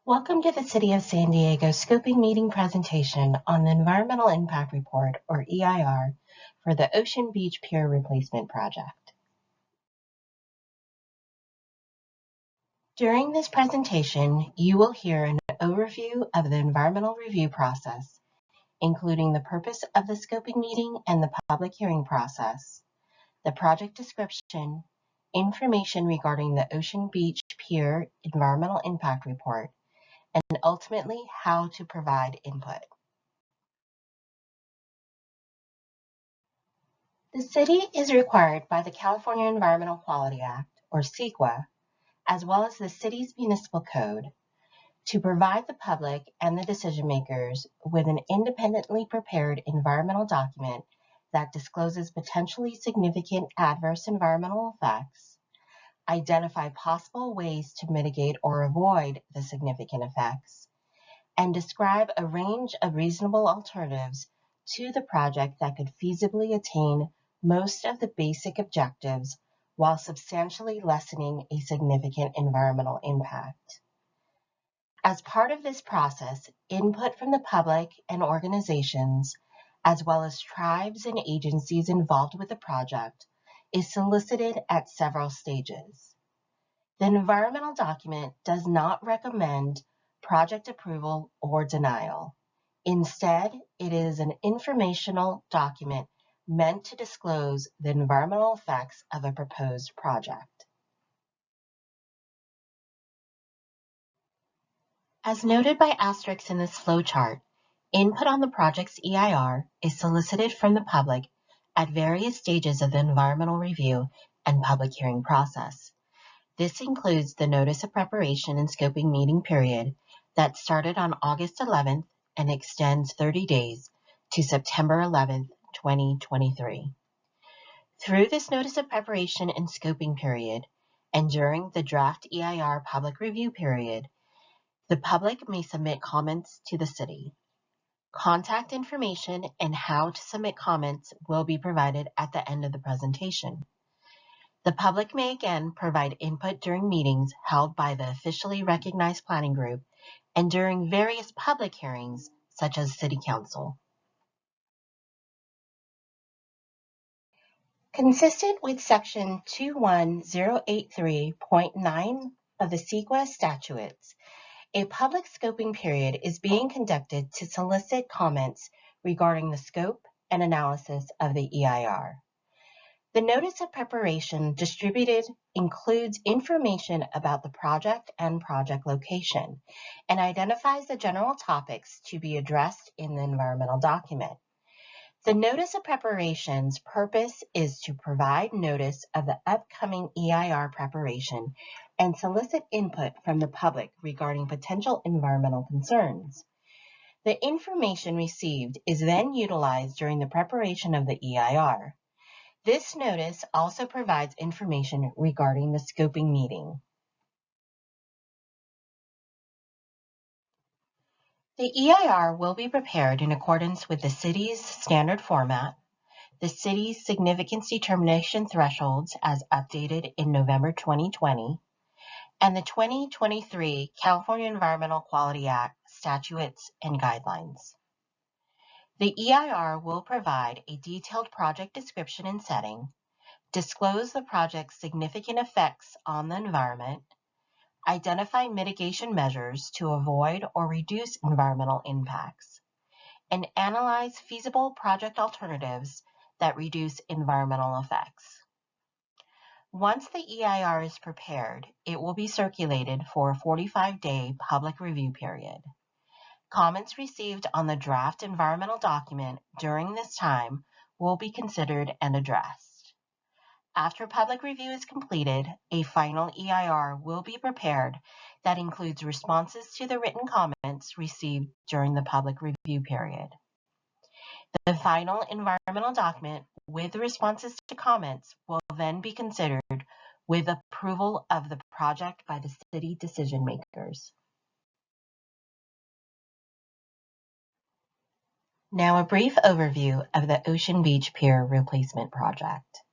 Welcome to the City of San Diego Scoping Meeting presentation on the Environmental Impact Report, or EIR, for the Ocean Beach Pier Replacement project. During this presentation, you will hear an overview of the environmental review process, including the purpose of the scoping meeting and the public hearing process, the project description, information regarding the Ocean Beach Pier Environmental Impact Report, and ultimately how to provide input. The city is required by the California Environmental Quality Act, or CEQA, as well as the city's municipal code, to provide the public and the decision makers with an independently prepared environmental document that discloses potentially significant adverse environmental effects, identify possible ways to mitigate or avoid the significant effects, and describe a range of reasonable alternatives to the project that could feasibly attain most of the basic objectives while substantially lessening a significant environmental impact. As part of this process, input from the public and organizations, as well as tribes and agencies involved with the project, is solicited at several stages. The environmental document does not recommend project approval or denial. Instead, it is an informational document meant to disclose the environmental effects of a proposed project. As noted by asterisks in this flowchart, input on the project's EIR is solicited from the public at various stages of the environmental review and public hearing process. This includes the notice of preparation and scoping meeting period that started on August 11th and extends 30 days to September 11th, 2023. Through this notice of preparation and scoping period, and during the draft EIR public review period, the public may submit comments to the city. Contact information and how to submit comments will be provided at the end of the presentation. The public may again provide input during meetings held by the officially recognized planning group and during various public hearings, such as City Council. Consistent with Section 21083.9 of the CEQA Statutes, a public scoping period is being conducted to solicit comments regarding the scope and analysis of the EIR. The notice of preparation distributed includes information about the project and project location and identifies the general topics to be addressed in the environmental document. The notice of preparation's purpose is to provide notice of the upcoming EIR preparation and solicit input from the public regarding potential environmental concerns. The information received is then utilized during the preparation of the EIR. This notice also provides information regarding the scoping meeting. The EIR will be prepared in accordance with the city's standard format, the city's significance determination thresholds as updated in November 2020, and the 2023 California Environmental Quality Act statutes and guidelines. The EIR will provide a detailed project description and setting, disclose the project's significant effects on the environment, identify mitigation measures to avoid or reduce environmental impacts, and analyze feasible project alternatives that reduce environmental effects. Once the EIR is prepared, it will be circulated for a 45-day public review period. Comments received on the draft environmental document during this time will be considered and addressed. After public review is completed, a final EIR will be prepared that includes responses to the written comments received during the public review period. The final environmental document with responses to comments will then be considered with approval of the project by the city decision makers. Now a brief overview of the Ocean Beach Pier Replacement project.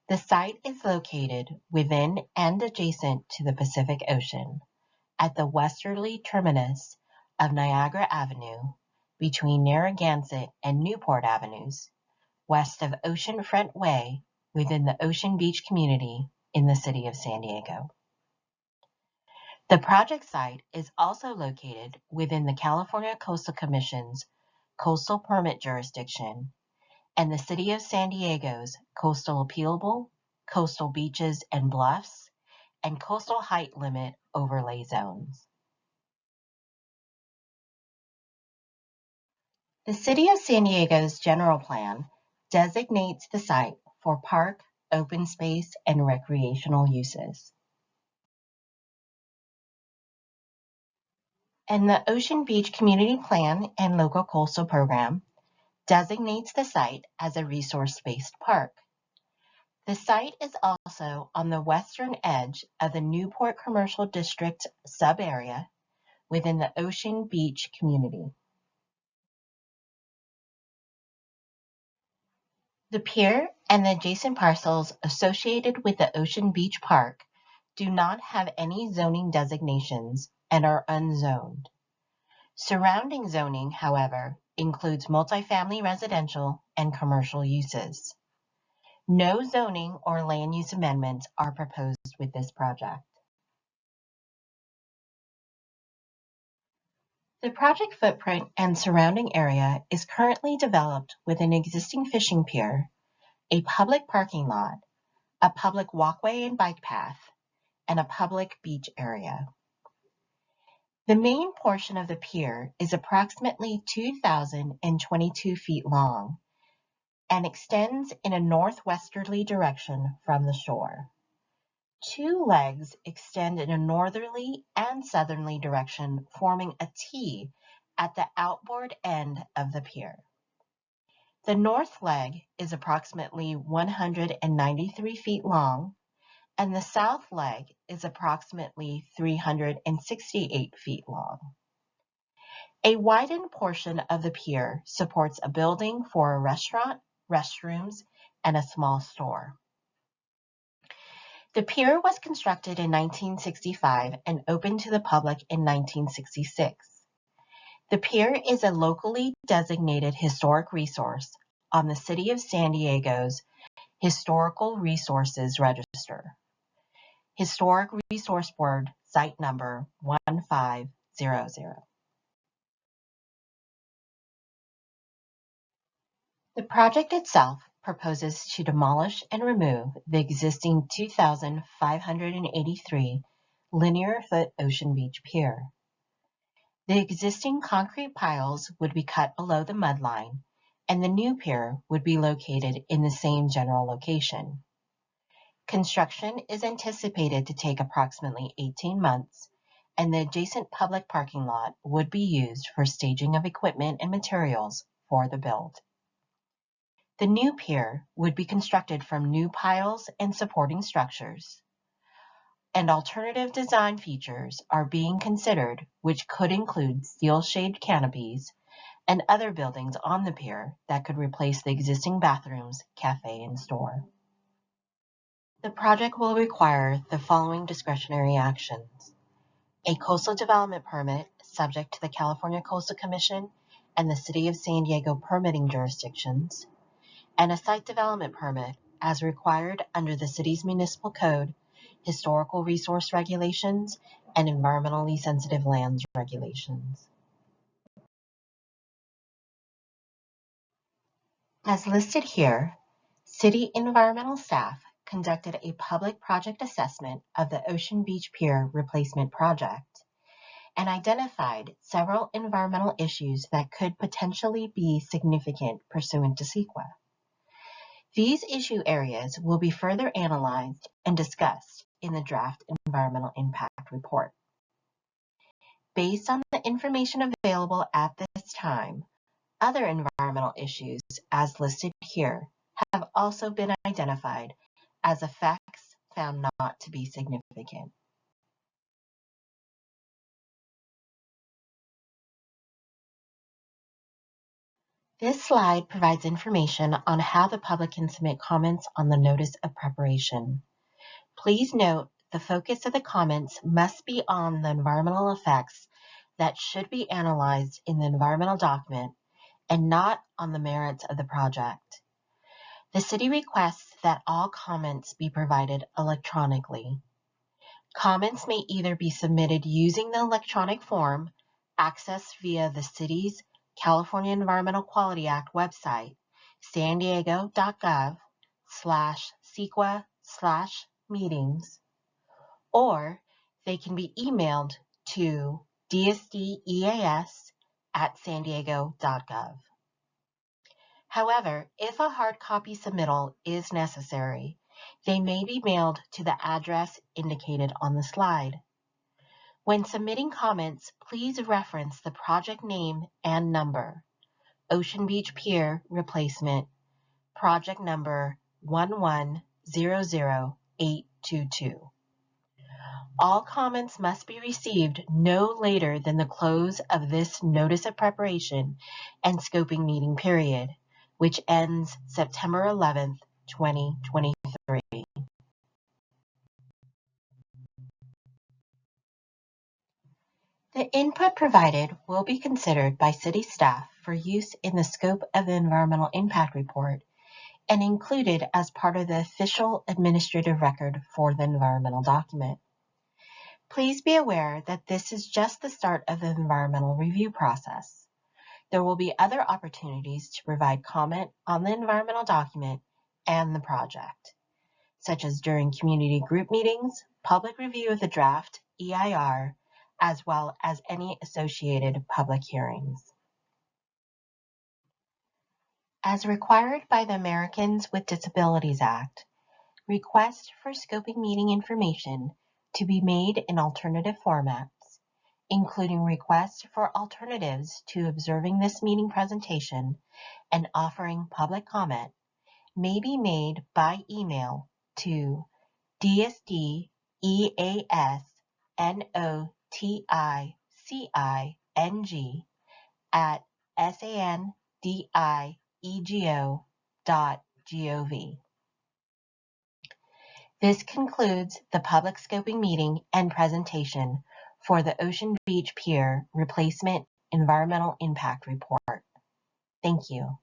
The site is located within and adjacent to the Pacific Ocean, at the westerly terminus of Niagara Avenue between Narragansett and Newport Avenues, west of Oceanfront Way within the Ocean Beach community in the city of San Diego. The project site is also located within the California Coastal Commission's coastal permit jurisdiction and the City of San Diego's coastal appealable, coastal beaches and bluffs, and coastal height limit overlay zones. The City of San Diego's general plan designates the site for park, open space, and recreational uses. And the Ocean Beach Community Plan and Local Coastal Program designates the site as a resource-based park. The site is also on the western edge of the Newport Commercial District sub-area within the Ocean Beach community. The pier and the adjacent parcels associated with the Ocean Beach Park do not have any zoning designations and are unzoned. Surrounding zoning, however, includes multifamily residential and commercial uses. No zoning or land use amendments are proposed with this project. The project footprint and surrounding area is currently developed with an existing fishing pier, a public parking lot, a public walkway and bike path, and a public beach area. The main portion of the pier is approximately 2,022 feet long and extends in a northwesterly direction from the shore. Two legs extend in a northerly and southerly direction, forming a T at the outboard end of the pier. The north leg is approximately 193 feet long, and the south leg is approximately 368 feet long. A widened portion of the pier supports a building for a restaurant, restrooms, and a small store. The pier was constructed in 1965 and opened to the public in 1966. The pier is a locally designated historic resource on the City of San Diego's Historical Resources Register. Historic Resource Board, Site Number 1500. The project itself proposes to demolish and remove the existing 2,583 linear foot Ocean Beach Pier. The existing concrete piles would be cut below the mud line, and the new pier would be located in the same general location. Construction is anticipated to take approximately 18 months, and the adjacent public parking lot would be used for staging of equipment and materials for the build. The new pier would be constructed from new piles and supporting structures, and alternative design features are being considered, which could include steel shade canopies and other buildings on the pier that could replace the existing bathrooms, cafe, and store. The project will require the following discretionary actions: a coastal development permit subject to the California Coastal Commission and the City of San Diego permitting jurisdictions, and a site development permit as required under the city's municipal code, historical resource regulations, and environmentally sensitive lands regulations. As listed here, city environmental staff conducted a public project assessment of the Ocean Beach Pier Replacement project and identified several environmental issues that could potentially be significant pursuant to CEQA. These issue areas will be further analyzed and discussed in the draft environmental impact report. Based on the information available at this time, other environmental issues as listed here have also been identified as effects found not to be significant. This slide provides information on how the public can submit comments on the notice of preparation. Please note the focus of the comments must be on the environmental effects that should be analyzed in the environmental document and not on the merits of the project. The city requests that all comments be provided electronically. Comments may either be submitted using the electronic form accessed via the city's California Environmental Quality Act website, sandiego.gov/CEQA/meetings, or they can be emailed to dsdeas@sandiego.gov. However, if a hard copy submittal is necessary, they may be mailed to the address indicated on the slide. When submitting comments, please reference the project name and number. Ocean Beach Pier Replacement, project number 1100822. All comments must be received no later than the close of this notice of preparation and scoping meeting period, which ends September 11th, 2023. The input provided will be considered by city staff for use in the scope of the environmental impact report and included as part of the official administrative record for the environmental document. Please be aware that this is just the start of the environmental review process. There will be other opportunities to provide comment on the environmental document and the project, such as during community group meetings, public review of the draft EIR, as well as any associated public hearings. As required by the Americans with Disabilities Act, requests for scoping meeting information to be made in alternative formats, including requests for alternatives to observing this meeting presentation and offering public comment, may be made by email to dsdeaeascing@sandiego.gov. This concludes the public scoping meeting and presentation for the Ocean Beach Pier Replacement Environmental Impact Report. Thank you.